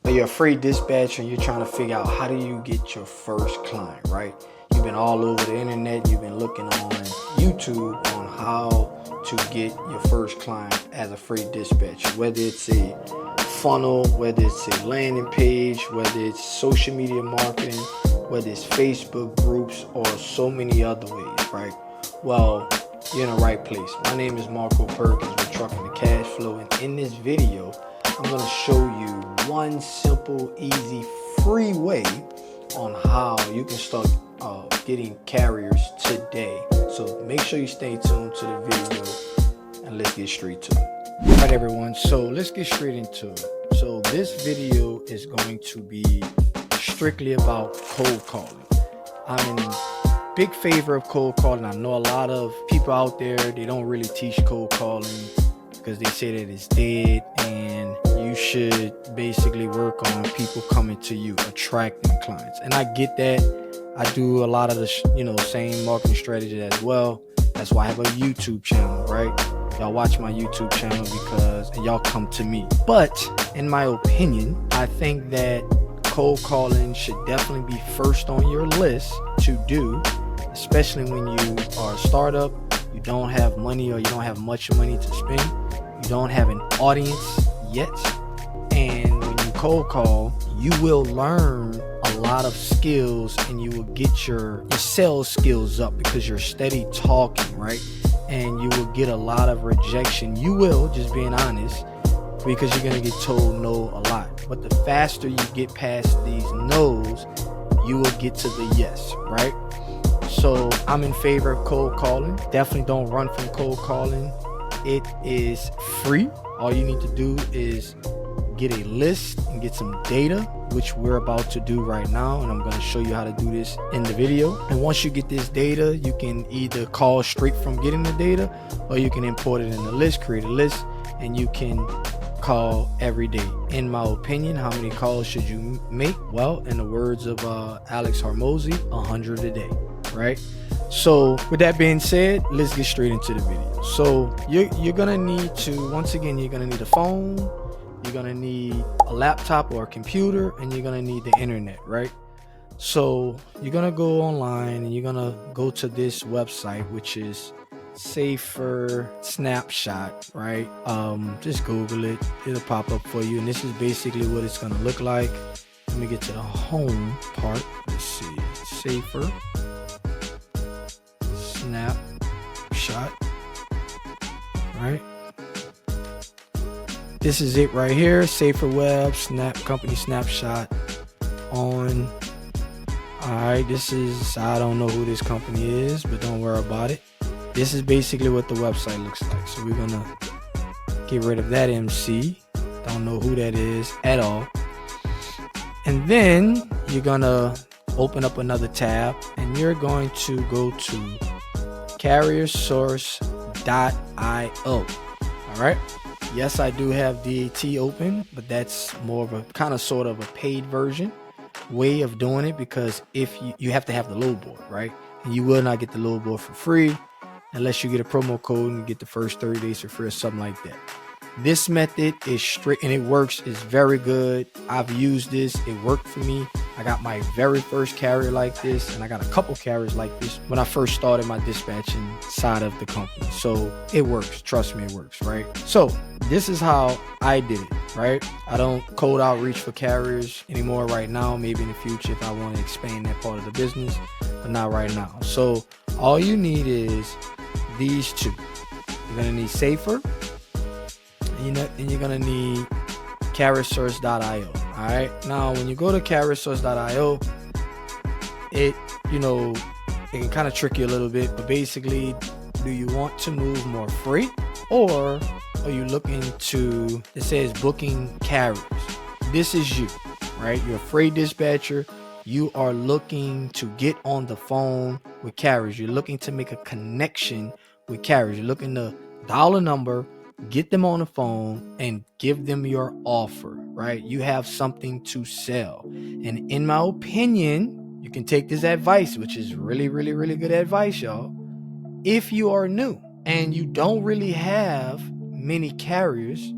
or you're a freight dispatcher and you're trying to figure out how do you get your first client, right? You've been all over the internet, you've been looking on YouTube on how to get your first client as a freight dispatcher, whether it's a funnel, whether it's a landing page, whether it's social media marketing, whether it's Facebook groups, or so many other ways, right? Well, you're in the right place. My name is Marco Perkins with Trucking the Cash Flow, and in this video, I'm going to show you one simple, easy, free way on how you can start getting carriers today. So make sure you stay tuned to the video and let's get straight to it. All right, everyone. So let's get straight into it. So this video is going to be strictly about cold calling. I'm in big favor of cold calling. I know a lot of people out there, they don't really teach cold calling because they say that it's dead, and you should basically work on people coming to you, attracting clients. And I get that. I do a lot of the same marketing strategy as well. That's why I have a YouTube channel, right? Y'all watch my YouTube channel and y'all come to me. But in my opinion, I think that cold calling should definitely be first on your list to do, especially when you are a startup, you don't have money or you don't have much money to spend, you don't have an audience yet, and when you cold call, you will learn a lot of skills and you will get your sales skills up because you're steady talking, right? And you will get a lot of rejection. You will, just being honest, because you're going to get told no a lot. But the faster you get past these no's, you will get to the yes, right? So I'm in favor of cold calling. Definitely don't run from cold calling. It is free. All you need to do is get a list and get some data, which we're about to do right now, and I'm going to show you how to do this in the video. And once you get this data, you can either call straight from getting the data, or you can import it in the list, create a list, and you can call every day. In my opinion, how many calls should you make? Well, in the words of 𝐓𝐇𝐈𝐒, 100 a day, right? So with that being said, let's get straight into the video. So you're gonna need to, once again, you're gonna need a phone, you're gonna need a laptop or a computer, and you're gonna need the internet, right? So you're gonna go online and you're gonna go to this website, which is Safer Snapshot, right? Just Google it, it'll pop up for you, and this is basically what it's gonna look like. Let me get to the home part. Let's see, Safer Snapshot, right? This is it right here. Safer Web Company Snapshot on. All right, this is, I don't know who this company is, but don't worry about it. This is basically what the website looks like. So we're gonna get rid of that MC. Don't know who that is at all. And then you're gonna open up another tab and you're going to go to carriersource.io. All right. Yes, I do have DAT open, but that's more of a kind of sort of a paid version way of doing it, because if you have to have the load board, right? And you will not get the load board for free unless you get a promo code and you get the first 30 days for free or something like that. This method is straight and it works. It's very good. I've used this. It worked for me. I got my very first carrier like this, and I got a couple carriers like this when I first started my dispatching side of the company. So it works. Trust me, it works, right? So this is how I did it, right? I don't cold outreach for carriers anymore right now. Maybe in the future if I want to expand that part of the business, but not right now. So all you need is these two. You're going to need Safer, and you're going to need carriersource.io. All right. Now, when you go to carriersource.io, it can kind of trick you a little bit, but basically, do you want to move more freight, or are you looking to, it says booking carriers? This is you, right? You're a freight dispatcher. You are looking to get on the phone with carriers. You're looking to make a connection with carriers. You're looking to dial a number, get them on the phone, and give them your offer, right? You have something to sell. And in my opinion, you can take this advice, which is really, really, really good advice, y'all. If you are new and you don't really have many carriers,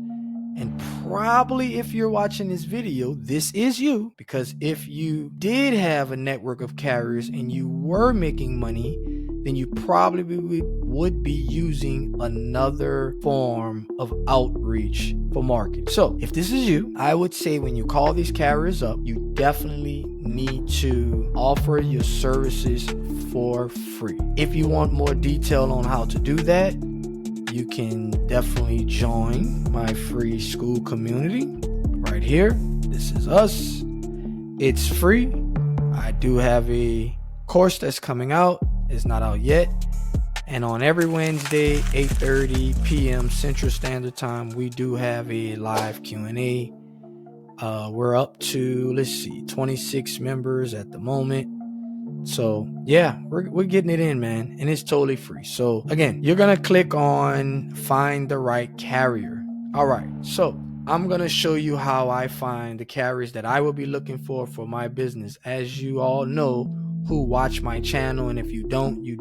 And probably if you're watching this video, this is you, because if you did have a network of carriers and you were making money, then you probably would be using another form of outreach for marketing. So if this is you, I would say when you call these carriers up, you definitely need to offer your services for free. If you want more detail on how to do that, you can definitely join my free school community right here. This is us. It's free. I do have a course that's coming out. It's not out yet. And on every Wednesday, 8:30 p.m. Central Standard Time, we do have a live Q&A. We're up to, 26 members at the moment. So yeah, we're getting it in, man, and it's totally free. So again, you're gonna click on find the right carrier. All right, so I'm gonna show you how I find the carriers that I will be looking for my business. As you all know who watch my channel, and if you don't, you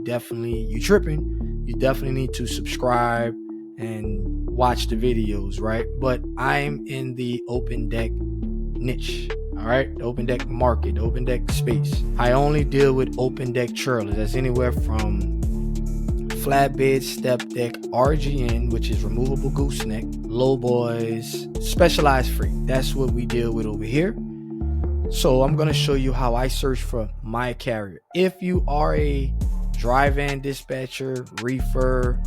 tripping. You definitely need to subscribe and watch the videos, right? But I'm in the open deck niche. All right, the open deck market, the open deck space. I only deal with open deck trailers. That's anywhere from flatbed, step deck, RGN, which is removable gooseneck, low boys, specialized freight. That's what we deal with over here. So I'm gonna show you how I search for my carrier. If you are a dry van dispatcher, reefer,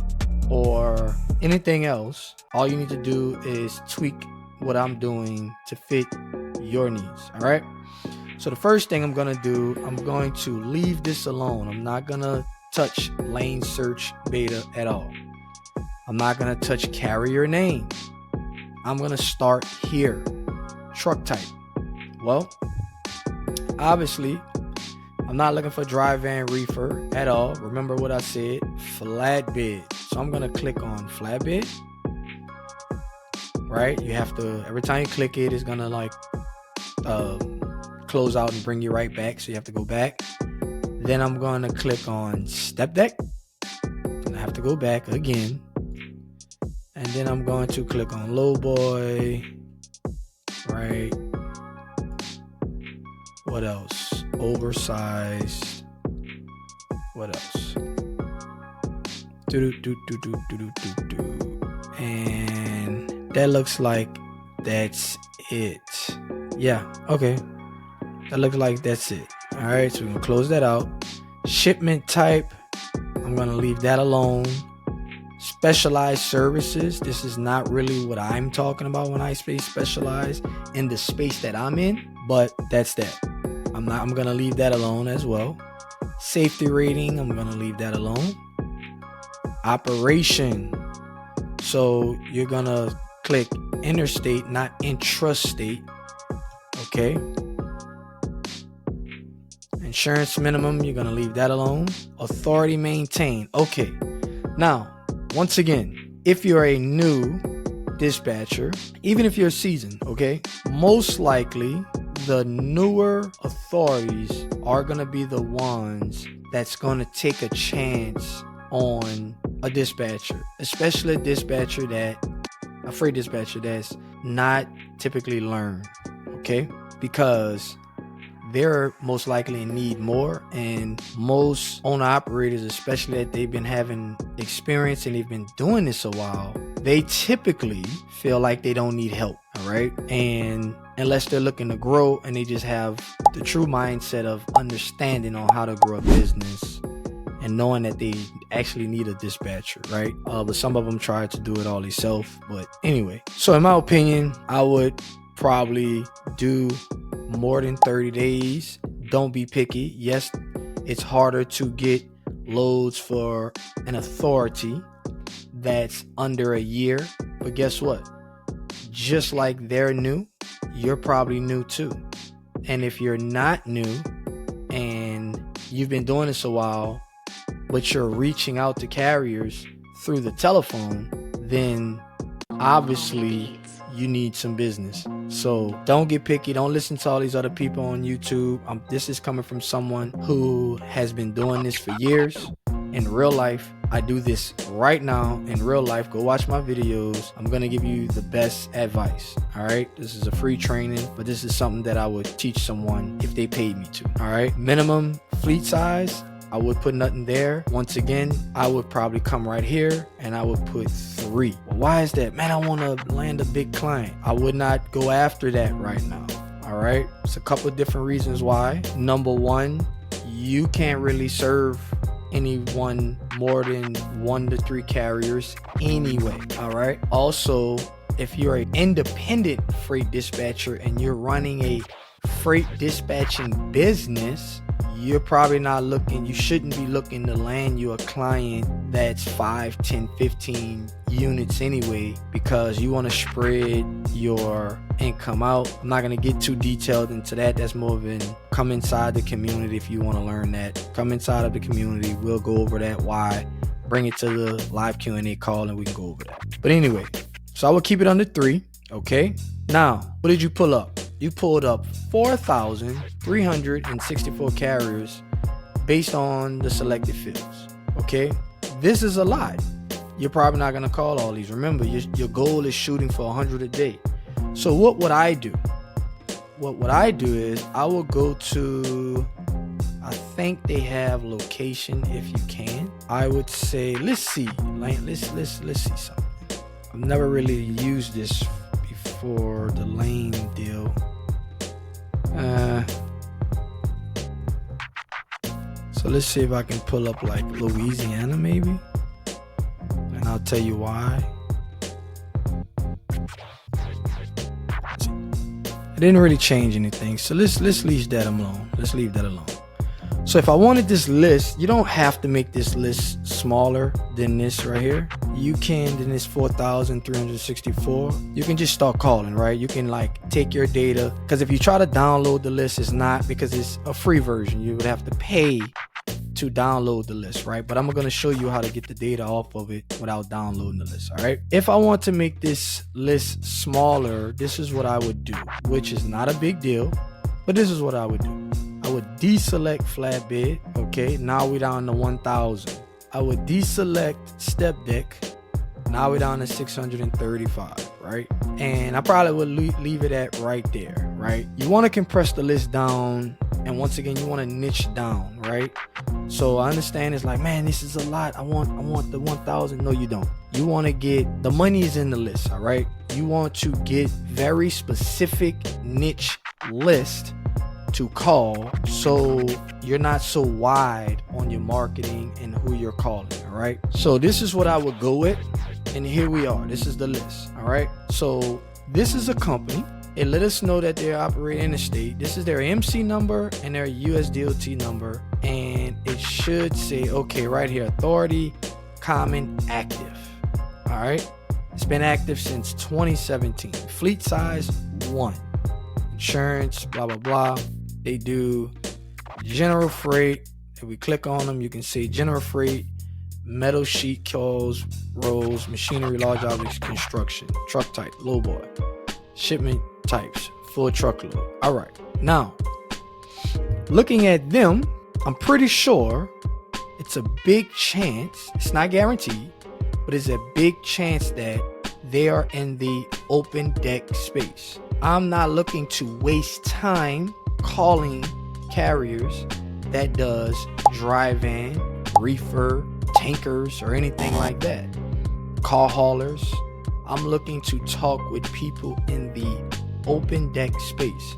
or anything else, all you need to do is tweak what I'm doing to fit your needs. All right, so the first thing I'm gonna do, I'm going to leave this alone. I'm not gonna touch lane search beta at all. I'm not gonna touch carrier name. I'm gonna start here. Truck type. Well, obviously I'm not looking for dry van reefer at all. Remember what I said, flatbed. So I'm gonna click on flatbed. Right, you have to, every time you click it, it's gonna like close out and bring you right back, so you have to go back. Then I'm going to click on step deck, and I have to go back again, and then I'm going to click on low boy. Right, what else? Oversized. What else? And that looks like that's it. Yeah, okay, that looks like that's it. All right, so we're gonna close that out. Shipment type, I'm gonna leave that alone. Specialized services, this is not really what I'm talking about when I say specialized in the space that I'm in, but that's that. I'm gonna leave that alone as well. Safety rating, I'm gonna leave that alone. Operation, so you're gonna click interstate, not intrastate. Okay. Insurance minimum, you're gonna leave that alone. Authority maintain. Okay. Now, once again, if you're a new dispatcher, even if you're seasoned, okay, most likely the newer authorities are gonna be the ones that's gonna take a chance on a dispatcher, especially a freight dispatcher that's not typically learned. Okay, because they're most likely in need more, and most owner operators, especially that they've been having experience and they've been doing this a while, they typically feel like they don't need help. All right, and unless they're looking to grow and they just have the true mindset of understanding on how to grow a business and knowing that they actually need a dispatcher, right? But some of them try to do it all themselves. But anyway, so in my opinion, I would probably do more than 30 days. Don't be picky. Yes, it's harder to get loads for an authority that's under a year, but guess what? Just like they're new, you're probably new too. And if you're not new and you've been doing this a while, but you're reaching out to carriers through the telephone, then obviously you need some business. So don't get picky. Don't listen to all these other people on YouTube. This is coming from someone who has been doing this for years, in real life. I do this right now in real life. Go watch my videos. I'm going to give you the best advice. All right. This is a free training, but this is something that I would teach someone if they paid me to. All right. Minimum fleet size, I would put nothing there. Once again, I would probably come right here and I would put 3. Well, why is that? Man, I want to land a big client. I would not go after that right now. All right. It's a couple of different reasons why. Number one, you can't really serve anyone more than 1 to 3 carriers anyway. All right. Also, if you're an independent freight dispatcher and you're running a freight dispatching business, you're probably not looking, you shouldn't be looking to land you a client that's 5, 10, 15 units anyway, because you want to spread your income out. I'm not going to get too detailed into that. That's more of an come inside the community. If you want to learn that, come inside of the community. We'll go over that. Why? Bring it to the live Q&A call and we can go over that. But anyway, so I would keep it under 3. Okay. Now, what did you pull up? You pulled up 4,364 carriers based on the selected fields. Okay. This is a lot. You're probably not going to call all these. Remember, your goal is shooting for 100 a day. So what would I do? What would I do is I will go to, I think they have location if you can. I would say, let's see. Let's see something. I've never really used this before, the lane deal. So let's see if I can pull up like Louisiana maybe, and I'll tell you why. It didn't really change anything, so let's leave that alone. Let's leave that alone. So if I wanted this list, you don't have to make this list smaller than this right here. You can, then it's 4,364. You can just start calling, right? You can like take your data, because if you try to download the list, it's not, because it's a free version. You would have to pay to download the list, right? But I'm going to show you how to get the data off of it without downloading the list, all right? If I want to make this list smaller, this is what I would do, which is not a big deal, but this is what I would do. I would deselect flatbed. Okay, now we're down to 1,000. I would deselect step deck. Now we're down to 635, right? And I probably would leave it at right there, right? You want to compress the list down, and once again, you want to niche down, right? So I understand it's like, man, this is a lot. I want the 1,000. No, you don't. You want to get, the money is in the list, all right? You want to get very specific niche list to call, so you're not so wide on your marketing and who you're calling. All right, so this is what I would go with, and here we are. This is the list. All right, so this is a company. It let us know that they're operating in the state. This is their MC number and their USDOT number, and it should say, okay, right here, authority common active. All right, it's been active since 2017. Fleet size 1. Insurance, blah blah blah. They do general freight. If we click on them, you can see general freight, metal sheet, coils, rolls, machinery, large objects, construction, truck type, lowboy, shipment types, full truckload. All right. Now, looking at them, I'm pretty sure it's a big chance, it's not guaranteed, but it's a big chance that they are in the open deck space. I'm not looking to waste time calling carriers that does dry van, reefer, tankers, or anything like that. Car haulers. I'm looking to talk with people in the open deck space.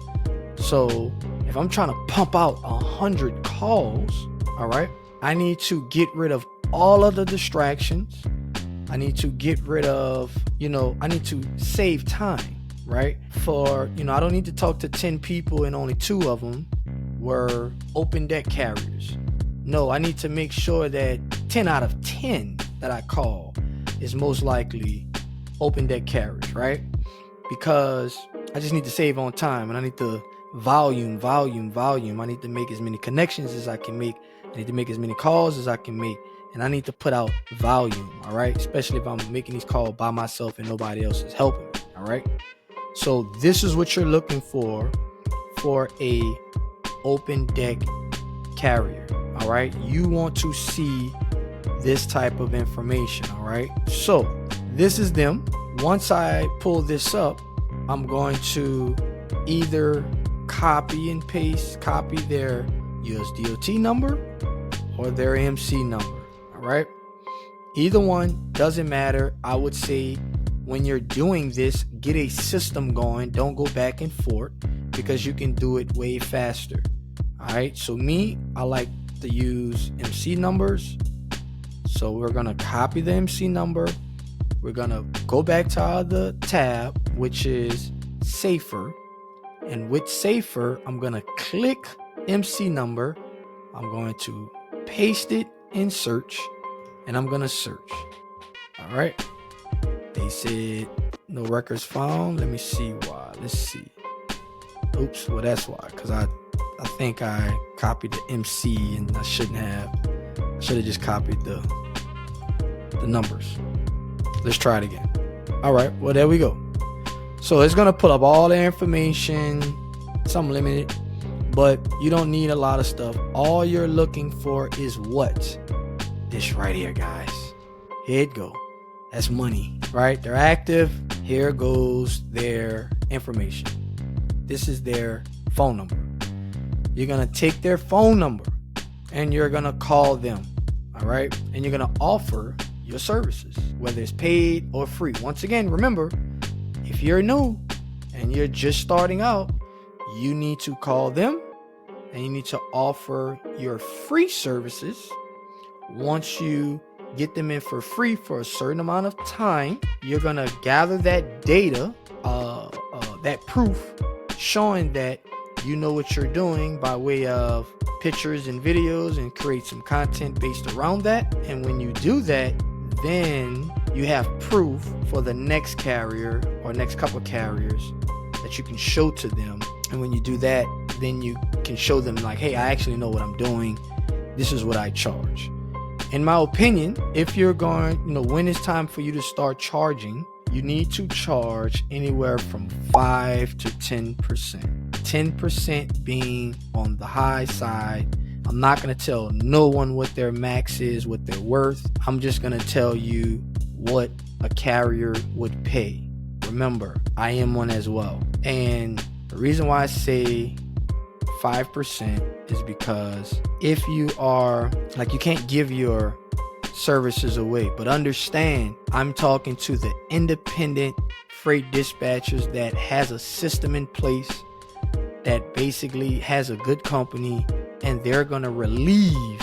So if I'm trying to pump out 100 calls, all right, I need to get rid of all of the distractions. I need to get rid of, I need to save time. Right? For, I don't need to talk to 10 people and only 2 of them were open deck carriers. No, I need to make sure that 10 out of 10 that I call is most likely open deck carriers, right? Because I just need to save on time, and I need to volume. I need to make as many connections as I can make. I need to make as many calls as I can make, and I need to put out volume, all right? Especially if I'm making these calls by myself and nobody else is helping me, all right? So this is what you're looking for a open deck carrier. All right. You want to see this type of information. All right, so this is them. Once I pull this up, I'm going to either copy their USDOT number or their MC number. All right, either one doesn't matter. I would say when you're doing this, get a system going. Don't go back and forth, because you can do it way faster. All right, so I like to use MC numbers. So we're gonna copy the MC number. We're gonna go back to the tab, which is Safer, and with Safer, I'm gonna click MC number. I'm going to paste it in search, and I'm gonna search. All right, they said no records found. Let me see why. Let's see. Oops, well, that's why, because I think I copied the MC and I shouldn't have. I should have just copied the numbers. Let's try it again. All right, well, there we go. So it's gonna pull up all the information, some limited, but you don't need a lot of stuff. All you're looking for is what? This right here, guys. Here it go. That's money, right? They're active. Here goes their information. This is their phone number. You're gonna take their phone number and you're gonna call them. All right, and you're gonna offer your services, whether it's paid or free. Once again, remember, if you're new and you're just starting out, you need to call them and you need to offer your free services. Once you get them in for free for a certain amount of time, you're gonna gather that data, that proof showing that you know what you're doing by way of pictures and videos, and create some content based around that. And when you do that, then you have proof for the next carrier or next couple carriers that you can show to them. And when you do that, then you can show them like, hey, I actually know what I'm doing. This is what I charge. In my opinion, if you're going, when it's time for you to start charging, you need to charge anywhere from 5 to 10%. 10% being on the high side. I'm not going to tell no one what their max is, what they're worth. I'm just going to tell you what a carrier would pay. Remember, I am one as well. And the reason why I say 5% is because if you are, you can't give your services away, but understand, I'm talking to the independent freight dispatchers that has a system in place, that basically has a good company, and they're going to relieve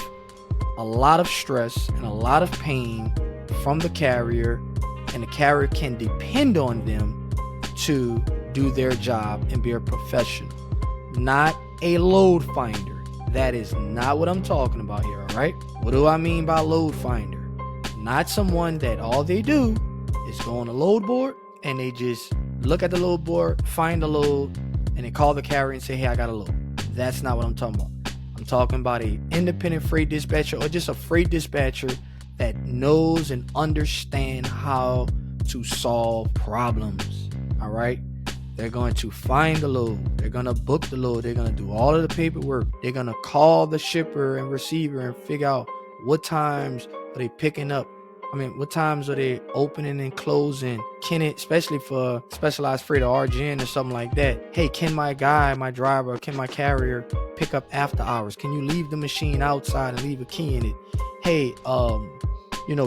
a lot of stress and a lot of pain from the carrier, and the carrier can depend on them to do their job and be a professional, not a load finder. That is not what I'm talking about here, all right? What do I mean by load finder? Not someone that all they do is go on a load board and they just look at the load board, find a load, and they call the carrier and say, hey, I got a load. That's not what I'm talking about. I'm talking about an independent freight dispatcher, or just a freight dispatcher that knows and understands how to solve problems, all right? They're going to find the load. They're going to book the load. They're going to do all of the paperwork. They're going to call the shipper and receiver and figure out what times are they picking up. What times are they opening and closing? Can it, especially for specialized freight or RGN or something like that, hey, can my driver, can my carrier pick up after hours? Can you leave the machine outside and leave a key in it? Hey,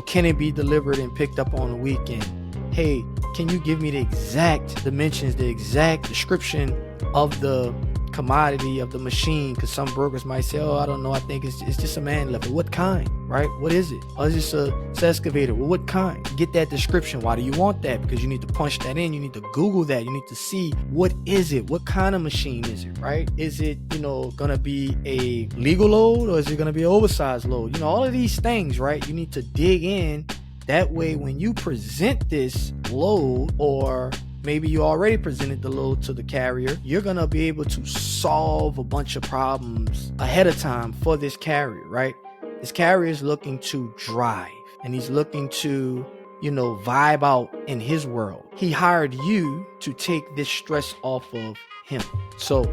can it be delivered and picked up on the weekend? Hey, can you give me the exact dimensions, the exact description of the commodity of the machine? Because some brokers might say, oh, I don't know, I think it's just a man level. What kind, right? What is it? Oh, it's just it's an excavator. Well, what kind? Get that description. Why do you want that? Because you need to punch that in. You need to Google that. You need to see, what is it? What kind of machine is it, right? Is it, gonna be a legal load, or is it gonna be an oversized load? All of these things, right? You need to dig in. That way, when you present this load, or maybe you already presented the load to the carrier, you're going to be able to solve a bunch of problems ahead of time for this carrier, right? This carrier is looking to drive, and he's looking to, vibe out in his world. He hired you to take this stress off of him. So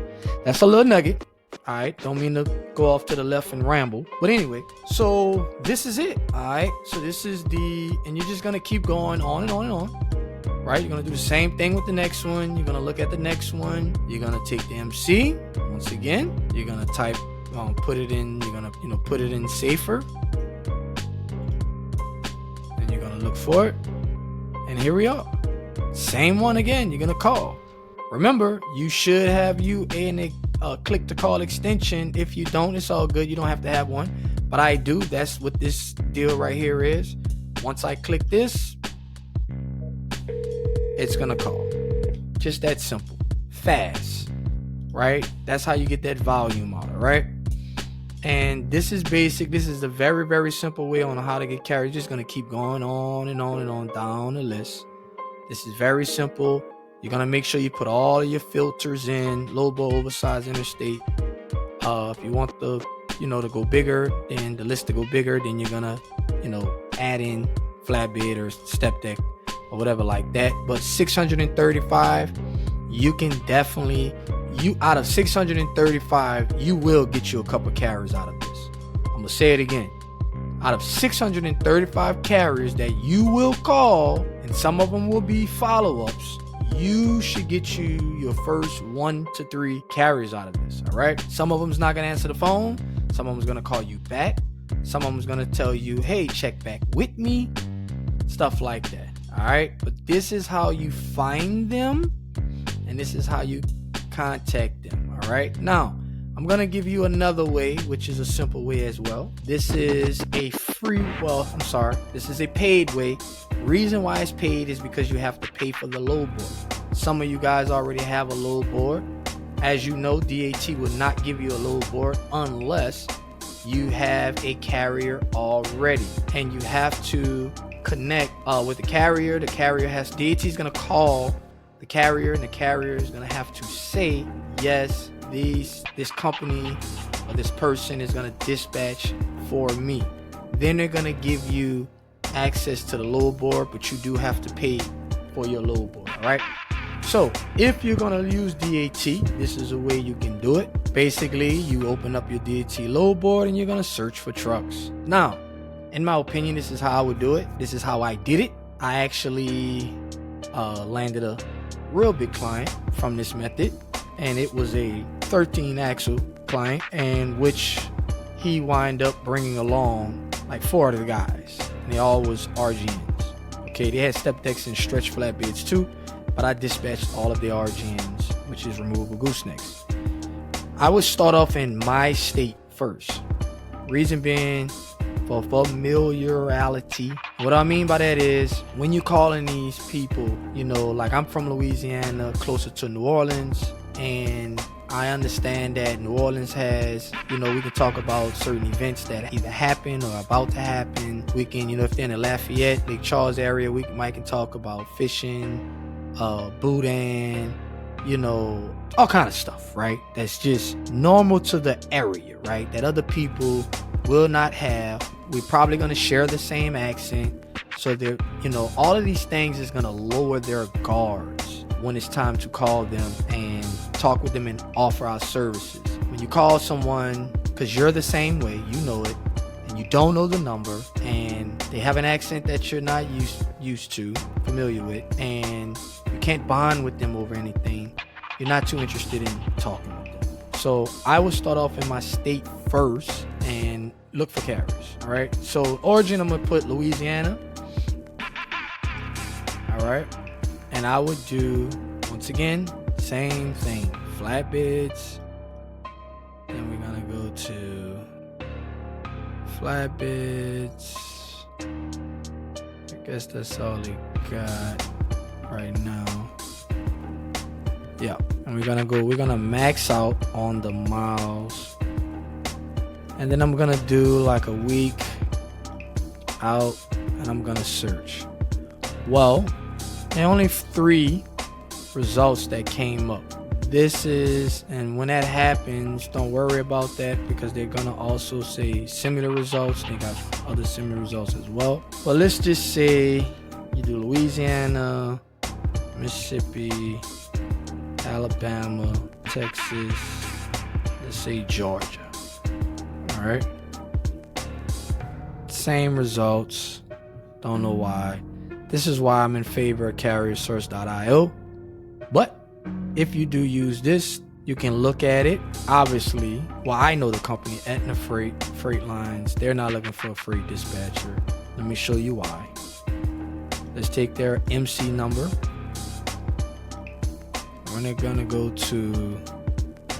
that's a little nugget. All right, don't mean to go off to the left and ramble, but anyway, so this is it. All right, so this is and you're just gonna keep going on and on and on, right? You're gonna do the same thing with the next one. You're gonna look at the next one. You're gonna take the MC once again. You're gonna type, put it in. You're gonna put it in safer, and you're gonna look for it. And here we are. Same one again. You're gonna call. Remember, you should have a click to call extension. If you don't, it's all good. You don't have to have one, but I do. That's what this deal right here is. Once I click this, it's gonna call. Just that simple, fast, right? That's how you get that volume out, right? And this is basic. This is a very, very simple way on how to get carriers. Just gonna keep going on and on and on down the list. This is very simple. You're gonna make sure you put all of your filters in, low bow, oversized, interstate. If you want the, to go bigger, then the list to go bigger, then you're gonna, add in flatbed or step deck or whatever like that. But 635, you can definitely, out of 635, you will get you a couple carriers out of this. I'm gonna say it again. Out of 635 carriers that you will call, and some of them will be follow-ups, you should get you your first 1 to 3 carriers out of this. All right, some of them's not gonna answer the phone, some of them's gonna call you back, some of them's gonna tell you, hey, check back with me, stuff like that. All right, but this is how you find them, and this is how you contact them. All right, now I'm gonna give you another way, which is a simple way as well. This is a this is a paid way. Reason why it's paid is because you have to pay for the load board. Some of you guys already have a load board. As you know, DAT would not give you a load board unless you have a carrier already, and you have to connect with the carrier. The carrier DAT is gonna call the carrier, and the carrier is gonna have to say, yes, this company or this person is gonna dispatch for me. Then they're gonna give you access to the load board, but you do have to pay for your load board. All right, so if you're gonna use DAT, this is a way you can do it. Basically, you open up your DAT load board and you're gonna search for trucks. Now, in my opinion, this is how I would do it. This is how I did it. I actually landed a real big client from this method, and it was a 13 axle client, and which he wind up bringing along like 4 of the guys, and they all was RGNs. Okay, they had step decks and stretch flatbeds too, but I dispatched all of the RGNs, which is removable goosenecks. I would start off in my state first. Reason being, for familiarity. What I mean by that is, when you're calling these people, like I'm from Louisiana, closer to New Orleans, and I understand that New Orleans has, we can talk about certain events that either happen or about to happen. We can, if they're in the Lafayette, Lake Charles area, we can talk about fishing, boudin, all kind of stuff, right? That's just normal to the area, right? That other people will not have. We're probably going to share the same accent. So they're, all of these things is going to lower their guards when it's time to call them and talk with them and offer our services. When you call someone, because you're the same way, you know it, and you don't know the number, and they have an accent that you're not familiar with, and you can't bond with them over anything, you're not too interested in talking with them. So I would start off in my state first and look for carriers. All right, so origin, I'm gonna put Louisiana. All right, and I would do, once again, same thing, flatbeds. Then we're gonna go to flatbeds. I guess that's all they got right now. Yeah, and we're gonna max out on the miles, and then I'm gonna do like a week out, and I'm gonna search. Well, there are only 3 results that came up. This is, and when that happens, don't worry about that, because they're gonna also say similar results. They got other similar results as well. But let's just say you do Louisiana, Mississippi, Alabama, Texas, let's say Georgia. All right. Same results. Don't know why. This is why I'm in favor of carriersource.io. But if you do use this, you can look at it. Obviously, well, I know the company, Aetna Freight Lines. They're not looking for a freight dispatcher. Let me show you why. Let's take their MC number. We're gonna go to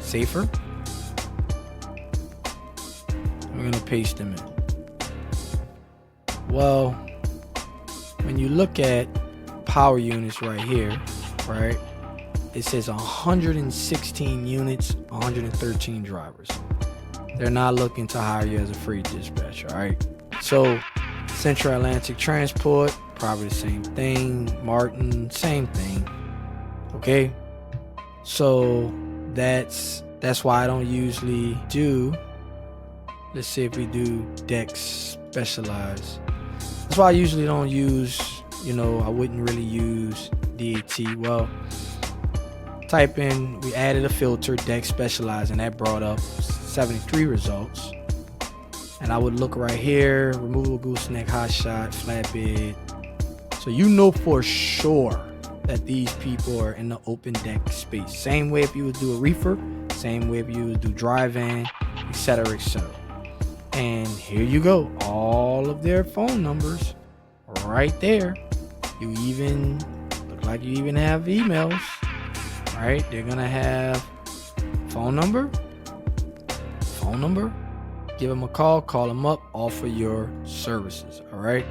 Safer. We're gonna paste them in. Well, when you look at power units right here, right, it says 116 units, 113 drivers. They're not looking to hire you as a freight dispatcher, all right? So Central Atlantic Transport, probably the same thing. Martin, same thing. Okay, so that's why I don't usually do. Let's see if we do Dex Specialized. That's why I usually don't use. I wouldn't really use DAT. Well, type in. We added a filter, Dex Specialized, and that brought up 73 results. And I would look right here, removable gooseneck, hot shot, flatbed. So you know for sure that these people are in the open deck space. Same way if you would do a reefer, same way if you would do drive-in, etc., etc. And here you go, all of their phone numbers right there. You even look like you even have emails, right? They're gonna have phone number. Give them a call them up, offer your services, all right?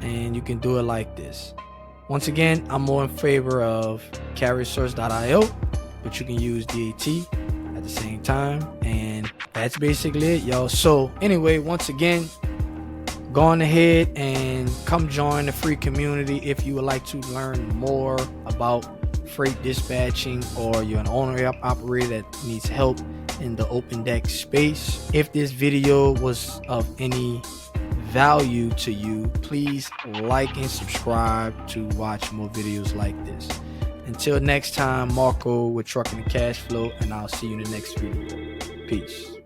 And you can do it like this. Once again, I'm more in favor of carriersource.io, but you can use DAT at the same time. And that's basically it, y'all. So anyway, once again, go on ahead and come join the free community if you would like to learn more about freight dispatching, or you're an owner operator that needs help in the open deck space. If this video was of any value to you, please like and subscribe to watch more videos like this. Until next time, Marco with Trucking and Cash Flow, and I'll see you in the next video. Peace.